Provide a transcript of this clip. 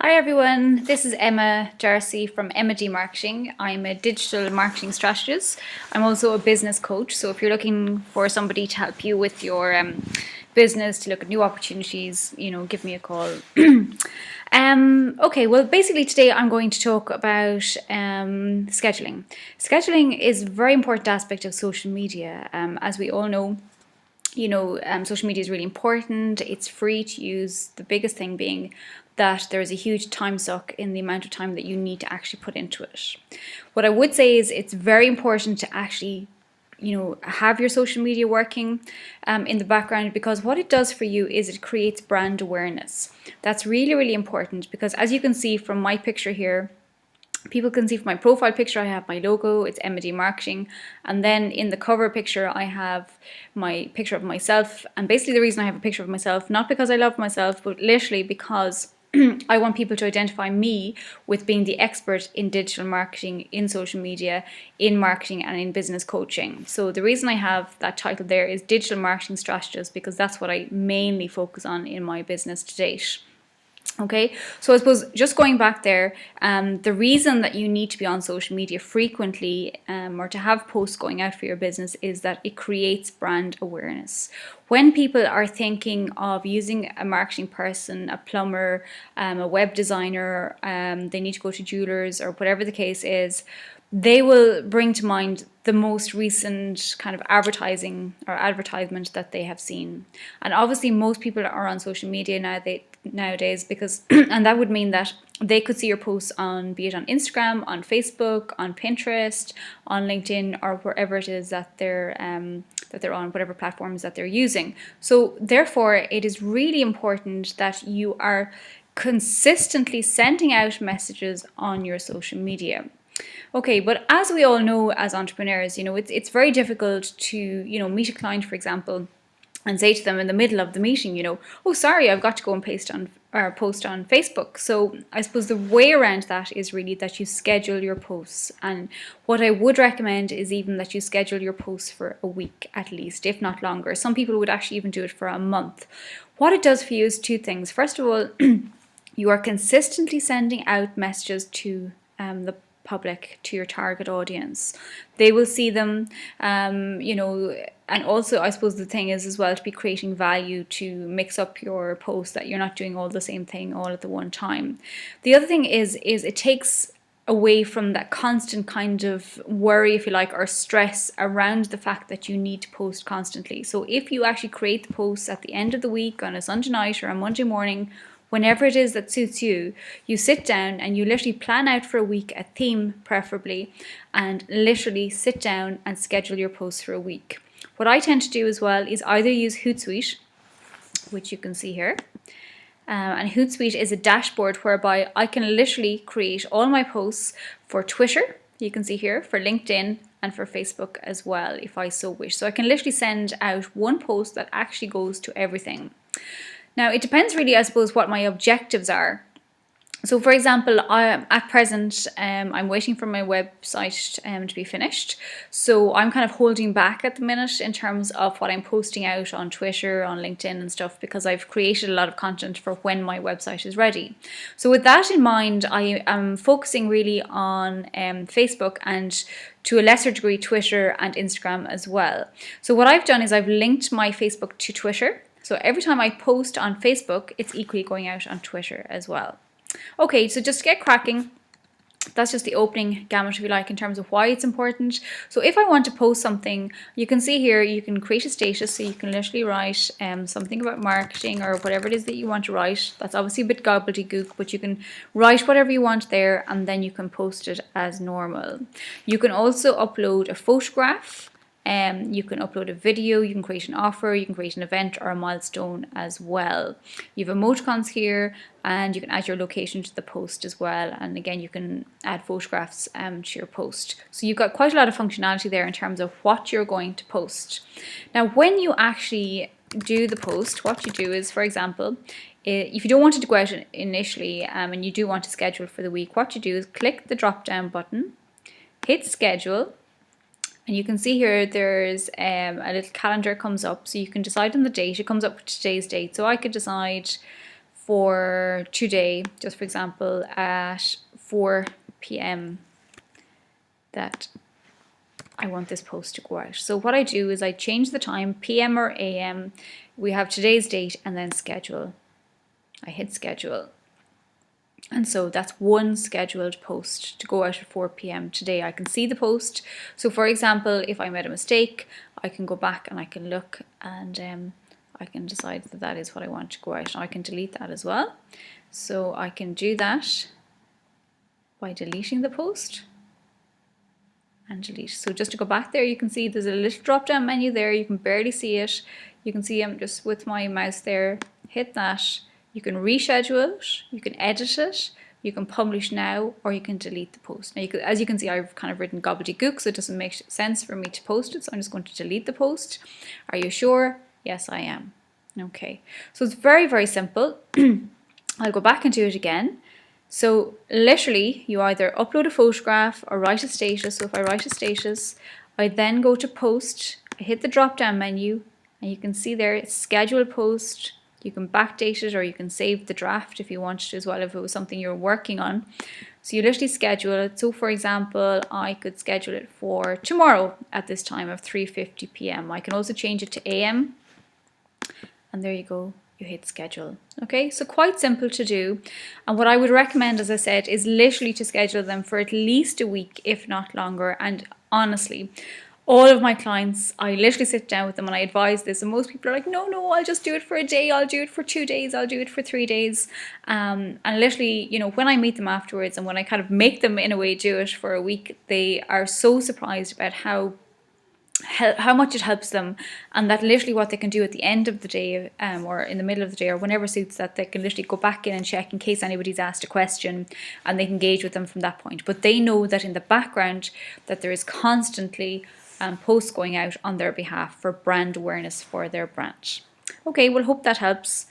Hi everyone, this is Emma Darcy from Emma D Marketing. I'm a digital marketing strategist. I'm also a business coach, so if you're looking for somebody to help you with your business, to look at new opportunities, give me a call. Okay, well, basically today I'm going to talk about scheduling. Scheduling is a very important aspect of social media. As we all know, social media is really important. It's free to use. The biggest thing being that there is a huge time suck in the amount of time that you need to actually put into it. What I would say is it's very important to actually have your social media working in the background, because what it does for you is it creates brand awareness. That's really, really important, because as you can see from my picture here, people can see from my profile picture, I have my logo, it's Emma D Marketing, and then in the cover picture, I have my picture of myself. And basically the reason I have a picture of myself, not because I love myself, but literally because I want people to identify me with being the expert in digital marketing, in social media, in marketing, and in business coaching. So the reason I have that title there is Digital Marketing Strategist, because that's what I mainly focus on in my business to date. Okay, so I suppose just going back there, the reason that you need to be on social media frequently or to have posts going out for your business is that it creates brand awareness. When people are thinking of using a marketing person, a plumber, a web designer, they need to go to jewelers or whatever the case is, they will bring to mind the most recent kind of advertising or advertisement that they have seen. And obviously most people are on social media nowadays because and that would mean that they could see your posts on, be it on Instagram, on Facebook, on Pinterest, on LinkedIn, or wherever it is that they're on, whatever platforms that they're using. So therefore it is really important that you are consistently sending out messages on your social media. Okay, but as we all know as entrepreneurs, it's very difficult to, meet a client, for example, and say to them in the middle of the meeting, oh, sorry, I've got to go and post on Facebook. So I suppose the way around that is really that you schedule your posts. And what I would recommend is even that you schedule your posts for a week at least, if not longer. Some people would actually even do it for a month. What it does for you is two things. First of all, you are consistently sending out messages to the public, to your target audience. They will see them, and also I suppose the thing is as well to be creating value, to mix up your posts, that you're not doing all the same thing all at the one time. The other thing is it takes away from that constant kind of worry, if you like, or stress around the fact that you need to post constantly. So if you actually create the posts at the end of the week on a Sunday night or a Monday morning, whenever it is that suits you, you sit down and you literally plan out for a week, a theme preferably, and literally sit down and schedule your posts for a week. What I tend to do as well is either use Hootsuite, which you can see here, and Hootsuite is a dashboard whereby I can literally create all my posts for Twitter, you can see here, for LinkedIn, and for Facebook as well, if I so wish. So I can literally send out one post that actually goes to everything. Now, it depends really, I suppose, what my objectives are. So, for example, at present, I'm waiting for my website to be finished. So I'm kind of holding back at the minute in terms of what I'm posting out on Twitter, on LinkedIn and stuff, because I've created a lot of content for when my website is ready. So with that in mind, I am focusing really on Facebook and to a lesser degree Twitter and Instagram as well. So what I've done is I've linked my Facebook to Twitter. So every time I post on Facebook, it's equally going out on Twitter as well. Okay, so just to get cracking, that's just the opening gamut, if you like, in terms of why it's important. So if I want to post something, you can see here, you can create a status, so you can literally write something about marketing or whatever it is that you want to write. That's obviously a bit gobbledygook, but you can write whatever you want there and then you can post it as normal. You can also upload a photograph. You can upload a video, you can create an offer, you can create an event or a milestone as well. You have emoticons here and you can add your location to the post as well. And again, you can add photographs to your post. So you've got quite a lot of functionality there in terms of what you're going to post. Now, when you actually do the post, what you do is, for example, if you don't want it to go out initially and you do want to schedule for the week, what you do is click the drop down button, hit schedule. And you can see here there's a little calendar comes up, so you can decide on the date. It comes up with today's date. So I could decide for today, just for example, at 4 p.m. that I want this post to go out. So what I do is I change the time, PM or AM. We have today's date and then schedule. I hit schedule. And so that's one scheduled post to go out at 4 p.m. today. I can see the post. So for example, if I made a mistake, I can go back and I can look, and I can decide that that is what I want to go out. And I can delete that as well. So I can do that by deleting the post and delete. So just to go back there, you can see there's a little drop down menu there. You can barely see it. You can see I'm just with my mouse there, hit that. You can reschedule it, you can edit it, you can publish now, or you can delete the post. Now, as you can see, I've kind of written gobbledygook, so it doesn't make sense for me to post it, so I'm just going to delete the post. Are you sure? Yes, I am. Okay, so it's very, very simple. I'll go back and do it again. So literally, you either upload a photograph or write a status. So if I write a status, I then go to post, I hit the drop down menu, and you can see there it's schedule post. You can backdate it, or you can save the draft if you wanted to as well, if it was something you're working on. So you literally schedule it. So for example, I could schedule it for tomorrow at this time of 3:50 p.m. I can also change it to AM. And there you go, you hit schedule. Okay, so quite simple to do. And what I would recommend, as I said, is literally to schedule them for at least a week, if not longer. And honestly, all of my clients, I literally sit down with them and I advise this, and most people are like, no, I'll just do it for a day, I'll do it for 2 days, I'll do it for 3 days. And literally, you know, when I meet them afterwards and when I kind of make them in a way do it for a week, they are so surprised about how much it helps them, and that literally what they can do at the end of the day, or in the middle of the day, or whenever suits, that they can literally go back in and check in case anybody's asked a question, and they can engage with them from that point. But they know that in the background that there is constantly posts going out on their behalf for brand awareness for their brand. Okay, well, hope that helps.